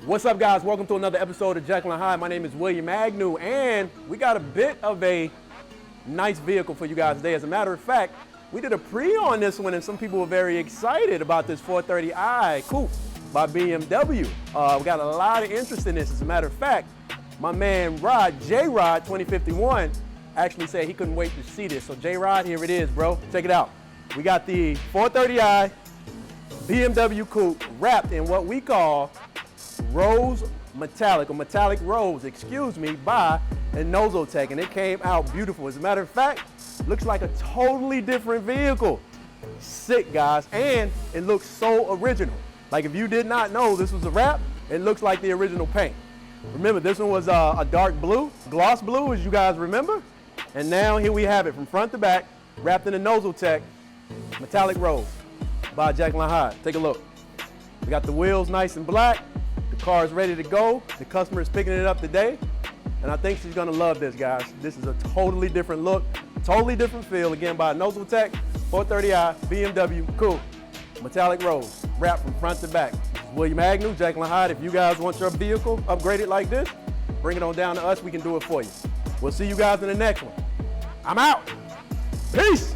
What's up, guys? Welcome to another episode of Jekyll and Hydes. My name is William Agnew, and we got a bit of a nice vehicle for you guys today. As a matter of fact, we did a pre on this one, and some people were very excited about this 430i coupe by BMW. We got a lot of interest in this. As a matter of fact, my man J-Rod 2051 actually said he couldn't wait to see this. So J-Rod, here it is, bro. Check it out. We got the 430i BMW coupe wrapped in what we call rose metallic, or metallic rose, excuse me, by Inozetek, and it came out beautiful. As a matter of fact, looks like a totally different vehicle. Sick, guys, and it looks so original. Like, if you did not know this was a wrap, it looks like the original paint. Remember, this one was a dark blue, gloss blue, as you guys remember, and now here we have it from front to back, wrapped in Inozetek, metallic rose by Jekyll and Hydes. Take a look. We got the wheels nice and black. The car is ready to go. The customer is picking it up today, and I think she's gonna love this, guys. This is a totally different look, totally different feel. Again, by Inozetek, 430i BMW coupe, metallic rose, wrapped from front to back. William Agnew, Jekyll and Hydes. If you guys want your vehicle upgraded like this, bring it on down to us. We can do it for you. We'll see you guys in the next one. I'm out. Peace.